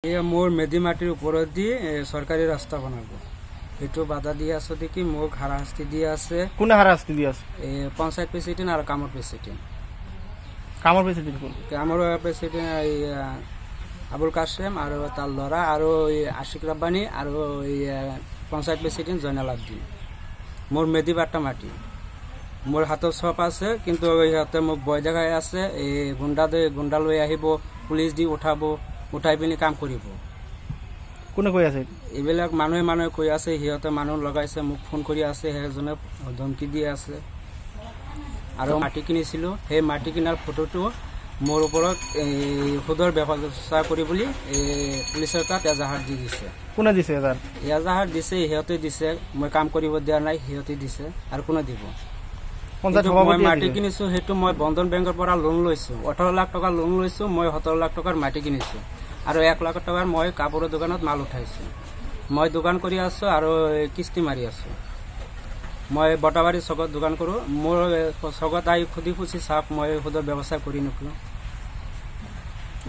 এয়া মোর মেদি মাটির উপরে দিয়ে সরকারি রাস্তা বানাবো একটু বাধা দিয়ে আছে দেখি মোক হারাশাস্তি দিয়ে আছে। কোন হারাশাস্তি দিয়ে আছে? পঞ্চায়েত প্রেসিডেন্ট আর কামর প্রেসিডেন্ট। কামর প্রেসিডেন্ট কোন? কামর প্রেসিডেন্ট আবুল কাশেম আর তার লড়া আর আশিক রাব্বানি আর পঞ্চায়েত প্রেসিডেন্ট জয়নাল আব্দিন। মোর মেদি বাট্টা মাটি মোর হাতত সব আছে কিন্তু হাতে মোক বয় জায়গায় আছে। এই গুণ্ডা লৈ আহিব, পুলিচ দি উঠাই পিনি কাম কৰিব। কোনে কৈ আছে? এইবিলাক মানুহে কৈ আছে, সিহঁতে মানুহ লগাইছে, মোক ফোন কৰি আছে, সেইজনে ধমকি দি আছে। আৰু মাটি কিনিছিলোঁ, সেই মাটি কিনাৰ ফটোটো মোৰ ওপৰত সুদৰ ব্যৱস্থা কৰি বুলি পুলিচৰ তাত এজাহাৰ দি দিছে। কোনে দিছে এজাহাৰ দিছে? সিহঁতে দিছে। মই কাম কৰিব দিয়া নাই, সিহঁতে দিছে। আৰু কোনে দিব? মই মাটি কিনিছো, সেইটো মই বন্ধন বেংকৰ পৰা লোন লৈছো। 18 লাখ টকা লোন লৈছো। মই 17 লাখ টকাৰ মাটি কিনিছো আৰু 1 লাখ টকাৰ মই কাপোৰৰ দোকানত মাল উঠাইছো। মই দোকান কৰি আছো আৰু কিস্তি মাৰি আছো। মই বটাবাৰী চকত দোকান কৰো। মোৰ চকত আহি খুদি খুচি চাওক, মই সুদৰ ব্যৱসায় কৰি নকৰো।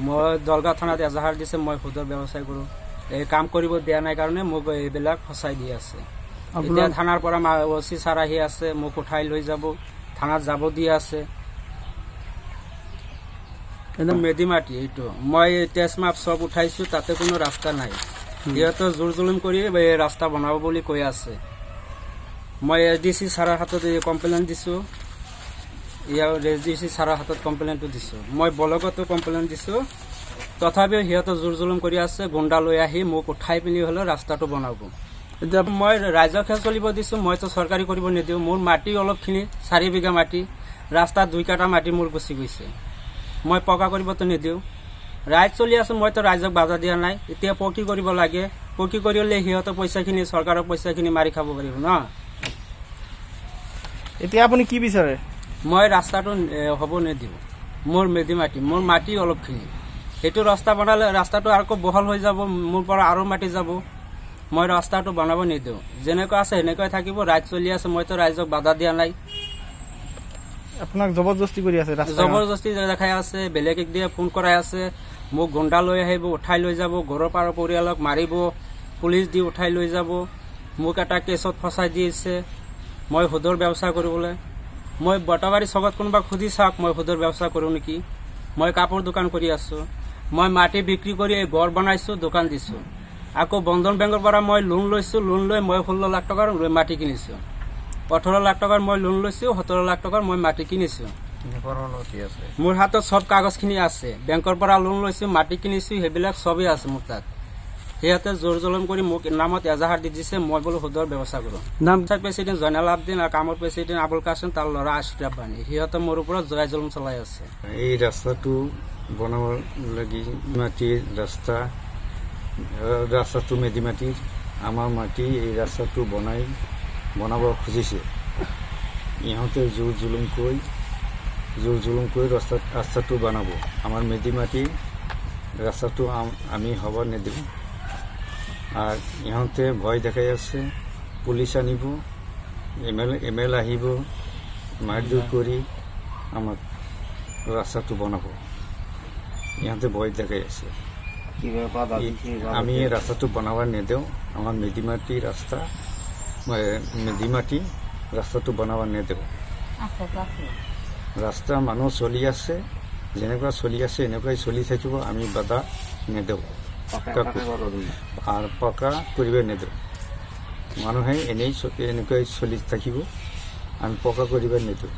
মই দলগাঁও থানাত এজাহাৰ দিছে, মই সুদৰ ব্যৱসায় কৰো। এই কাম কৰিব দিয়া নাই কাৰণে মোক এইবিলাক ফচাই দি আছে। এতিয়া থানাৰ পৰা ওসি ছাৰ আহি আছে, মোক উঠাই লৈ যাব, থানাত যাব দি আছে। মেদি মাটি এইটো মই টেচমাপ চব উঠাইছো, তাতে কোনো ৰাস্তা নাই। সিহঁতে জোৰ জুলুম কৰি ৰাস্তা বনাব বুলি কৈ আছে। মই SDC ছাৰৰ হাতত কমপ্লেইন দিছো, ইয়াৰ SDC ছাৰৰ হাতত কমপ্লেইনটো দিছো। মই ব্লকতো কমপ্লেইন দিছো, তথাপিও সিহঁতে জোৰ জুলুম কৰি আছে। গুণ্ডা লৈ আহি মোক উঠাই পিনি হ'লেও ৰাস্তাটো বনাব। এতিয়া মই ৰাইজকহে চলিব দিছো, মইতো চৰকাৰী কৰিব নিদিওঁ। মোৰ মাটি অলপখিনি 4 বিঘা মাটি, ৰাস্তাত 2 কাঠা মাটি মোৰ গুচি গৈছে। মই পকা কৰিবতো নিদিওঁ। ৰাইজ চলি আছো, মইতো ৰাইজক বাধা দিয়া নাই। এতিয়া পকী কৰিব লাগে, পকী কৰিলে সিহঁতে পইচাখিনি, চৰকাৰৰ পইচাখিনি মাৰি খাব পাৰিব ন। এতিয়া আপুনি কি বিচাৰে? মই ৰাস্তাটো হ'ব নিদিওঁ। মোৰ মেদি মাটি, মোৰ মাটি অলপখিনি, সেইটো ৰাস্তা বনালে ৰাস্তাটো আকৌ বহল হৈ যাব, মোৰ পৰা আৰু মাটি যাব। মই ৰাস্তাটো বনাব নিদিওঁ। যেনেকুৱা আছে সেনেকুৱাই থাকিব। ৰাইজ চলি আছে, মইতো ৰাইজক বাধা দিয়া নাই। আপোনাক জবৰদস্তি কৰি আছে? জবৰদস্তি দেখাই আছে, বেলেগক দিয়ে ফোন কৰাই আছে। মোক গুণ্ডা লৈ আহিব, উঠাই লৈ যাব, ঘৰৰ পৰা পৰিয়ালক মাৰিব, পুলিচ দি উঠাই লৈ যাব। মোক এটা কেছত ফচাই দিছে মই সুদৰ ব্যৱস্থা কৰিবলৈ। মই বটাবাৰী চকত কোনোবা সুধি চাওক, মই সুদৰ ব্যৱস্থা কৰোঁ নেকি। মই কাপোৰ দোকান কৰি আছো, মই মাটি বিক্ৰী কৰি ঘৰ বনাইছো, দোকান দিছো। আকৌ বন্ধন বেংকৰ পৰা মই লোন লৈছো, লোন লৈ মই 16 লাখ টকাৰ মাটি কিনিছো। 18 লাখ টকাৰ মই লোন লৈছো, 17 লাখ টকাৰ মই মাটি কিনিছো। মোৰ হাতত চব কাগজখিনি আছে। বেংকৰ পৰা লোন লৈছো, মাটি কিনিছো, সেইবিলাক চবেই আছে মোৰ তাত। সিহঁতে জোৰ জুলুম কৰি মোক নামত এজাহাৰ দি দিছে, মই বোলো সুদৰ ব্যৱস্থা কৰো। পঞ্চায়ত প্ৰেসিডেন্ট জয়নাল আব্দিন আৰু কামৰ প্ৰেসিডেন্ট আবুল কাশেম, তাৰ ল'ৰা আশিক ৰাব্বানি, সিহঁতে মোৰ ওপৰত জয় জুলুম চলাই আছে। এই ৰাস্তাটো বনাব লাগি মাটিৰ ৰাস্তাটো মেদি মাটিৰ আমাৰ মাটি, এই ৰাস্তাটো বনাব খুজিছে। ইহঁতে জোৰ জুলুম কৰি ৰাস্তাটো বনাব। আমাৰ মেদি মাটিৰ ৰাস্তাটো আমি হ'ব নিদিওঁ। আৰ ইহঁতে ভয় দেখাই আছে, পুলিচ আনিব, ML আহিব, মাৰধৰ কৰি আমাক ৰাস্তাটো বনাব। ইহঁতে ভয় দেখাই আছে। আমি ৰাস্তাটো বনাব নিদিওঁ। আমাৰ মেদি মাটি ৰাস্তাটো বনাব নিদিওঁ। ৰাস্তা মানুহ চলি আছে, যেনেকুৱা চলি আছে এনেকুৱাই চলি থাকিব। আমি বাধা নিদিওঁ আৰু পকা কৰিব নিদিওঁ। মানুহে এনেকুৱাই চলি থাকিব, আমি পকা কৰিব নিদিওঁ।